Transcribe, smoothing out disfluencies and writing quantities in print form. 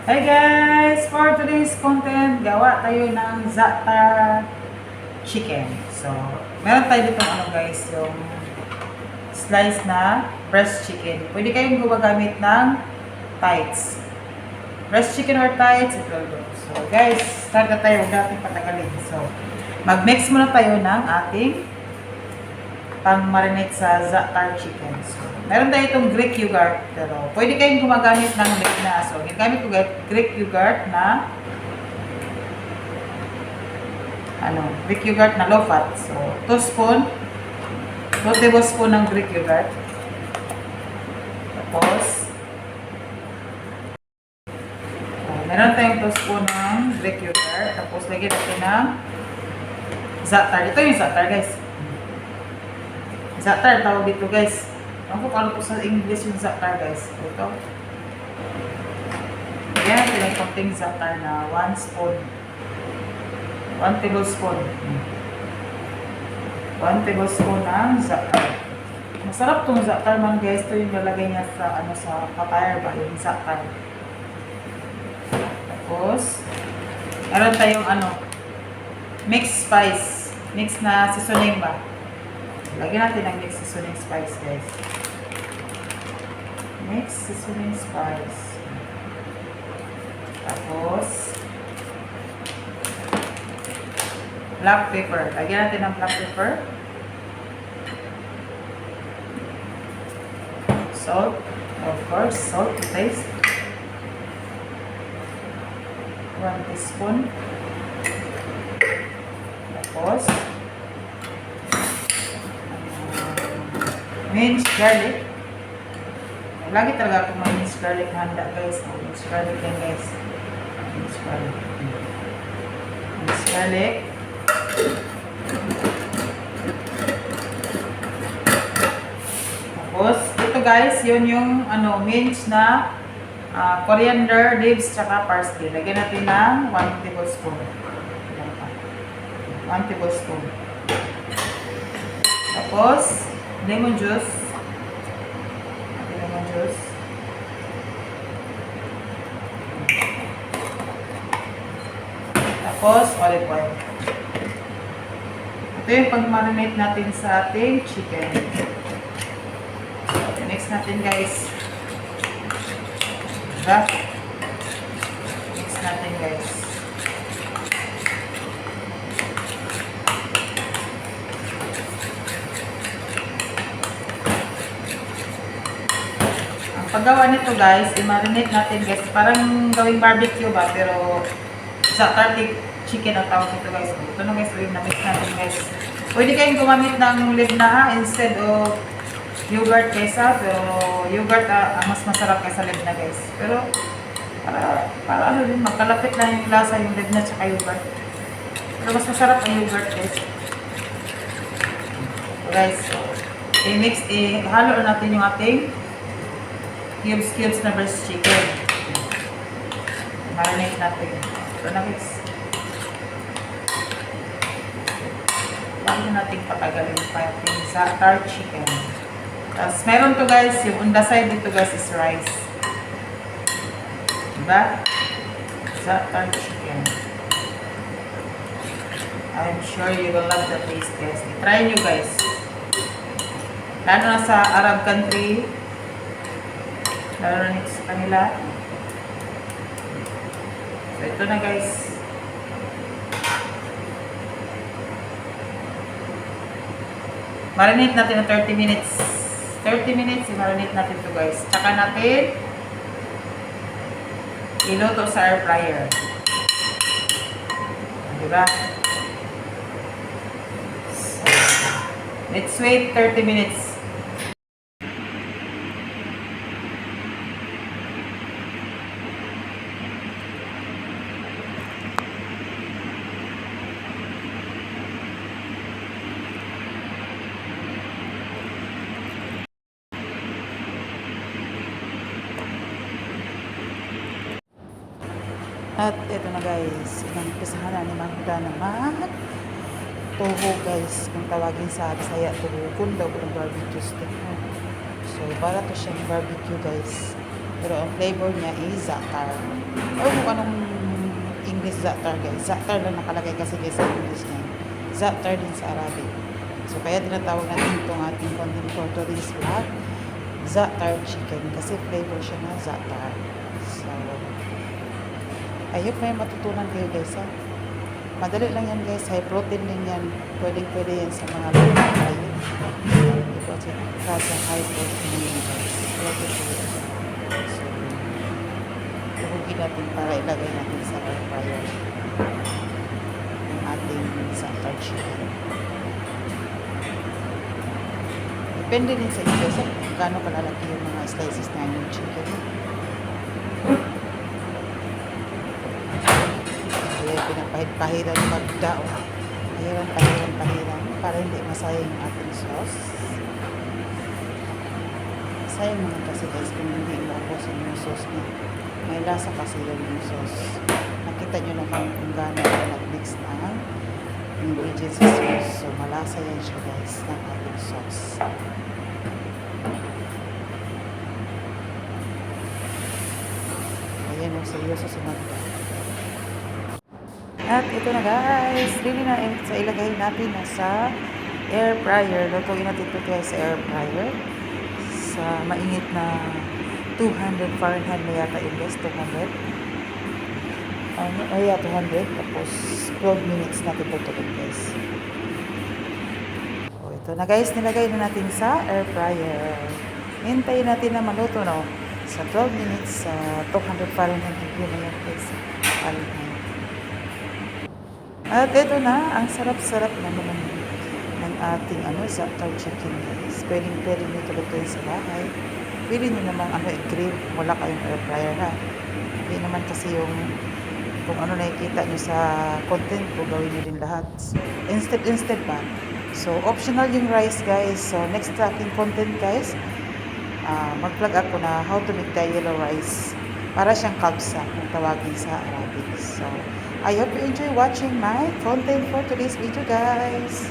Hi guys! For today's content, gawa tayo ng za'atar chicken. So, meron tayo dito guys, yung slice na breast chicken. Pwede kayong gumagamit ng thighs. Breast chicken or thighs, it will do. So guys, start na tayo. Huwag natin patagalin. So, mag-mix muna tayo ng ating pang-marinate sa za'atar chicken. So, meron tayo itong Greek yogurt, pero pwede kayong gumagamit ng milk na. So, ginagamit ko Greek yogurt na Greek yogurt na low fat. So, 2 tablespoon ng Greek yogurt. Tapos, meron tayong 2 spoon ng Greek yogurt. Tapos, lagyan natin ng za'atar. Ito yung za'atar, guys. Za'atar, tawag dito, guys. Ako kung ano po sa English yung za'atar, guys. Ito. Ayan, ito yung konting za'atar na 1 spoon. 1 tablespoon. 1 tablespoon ng za'atar. Masarap itong za'atar man, guys. Ito yung lalagay niya sa, sa papaya ba, yung za'atar. Tapos, meron tayong, mixed spice. Mix na seasoning ba. Lagyan natin ang mixed seasoning spice, guys. Mixed seasoning spice. Tapos, black pepper. Lagyan natin ng black pepper. Salt. Of course, salt to taste. 1 teaspoon. Tapos, minced garlic. Lagi talaga ako minced garlic handa, guys. Minced garlic yan, guys. Minced garlic. Minced garlic. Tapos, ito guys, yun yung minced na coriander leaves tsaka parsley. Lagyan natin ng 1 tablespoon. 1 tablespoon. Tapos, lemon juice. Lemon juice. Tapos, olive oil. Ito yung pag-marinate natin sa ating chicken. So, mix natin, guys. Diba? Mix natin, guys. Paggawa nito, guys, i-marinate natin, guys. Parang gawing barbecue ba, pero za'atar chicken ang tawag nito, guys. Ito na, guys, yung na-mix natin, guys. Pwede kayong gumamit ng libna instead of yogurt kaysa, pero yogurt ang mas masarap kaysa libna, guys. Pero para din, magkalapit lang yung lasa yung libna tsaka yogurt. Pero mas masarap ang yogurt, guys. So, guys, ihalo natin yung ating cubes na breast chicken. Marinate natin. Ito na, guys. Bago natin patagalin pa yung za'atar chicken. Tapos, meron to, guys. Yung on the side dito, guys, is rice. Diba? Za'atar chicken. I'm sure you will love the taste, guys. Try nyo, guys. Lalo na sa Arab country, lalo na sa kanila. So, ito na, guys. Marinate natin ng 30 minutes. 30 minutes, i-marinate natin ito, guys. Tsaka natin iluto sa air fryer. Diba? So, let's wait 30 minutes. At ito na, guys, pinampisahan na ni Magda naman. Toho, guys, kung tawagin sa Bisaya, toho. Kung daw ng barbecue stick. So, para to siyang barbecue, guys. Pero ang flavor niya is za'atar. Or kung anong English za'atar guys. Za'atar lang nakalagay kasi guys sa English niya. Za'atar din sa Arabic. So kaya tinatawag natin itong ating content for today's vlog, za'atar chicken. Kasi flavor siya na za'atar. So, I hope may matutunan kayo guys ha. Madali lang yan guys. High protein din yan. Pwede yan sa mga low diet. Kasi high protein din yan guys. Pwede po yan. So, tuhugin natin para ilagay natin sa air fryer yung ating za'atar chicken. Depende din sa inyo sa kung gaano kalalaki yung mga slices na yung chicken. Kaya pinapahid-pahiran magdao. Pahiran para hindi masayang yung ating sauce. Sayang naman kasi guys kung hindi maubos yung sauce niya. May lasa kasi yung sauce. Nakita nyo naman kung gaano nag-mix ng ingredients sa sauce. So malasa yan siya guys ng ating sauce. Ayan yung seryoso si Magda. At ito na guys, ready na sa ilagay natin na sa air fryer. Lutuin natin ito guys sa air fryer. Sa mainit na 200 Fahrenheit na yata yun guys, 200. 200. Tapos 12 minutes natin tutuloy guys. O ito na guys, nilagay na natin sa air fryer. Hintayin natin na maluto no. Sa 12 minutes sa 200 Fahrenheit degree na yan guys. Fahrenheit. At ito na, ang sarap-sarap na naman ng ating za'atar chicken guys. Pwede nyo tulutuin sa bahay. Pwede nyo namang i-grill. Wala kayong air fryer ha. Hindi naman kasi yung kung ano nakikita nyo sa content ko, gawin nyo din lahat. So, instead pa. So, optional yung rice guys. So, next sa aking content guys, mag-vlog ako na how to make the yellow rice. Para siyang kabsa kung tawagin sa Arabic. So, I hope you enjoy watching my content for today's video guys.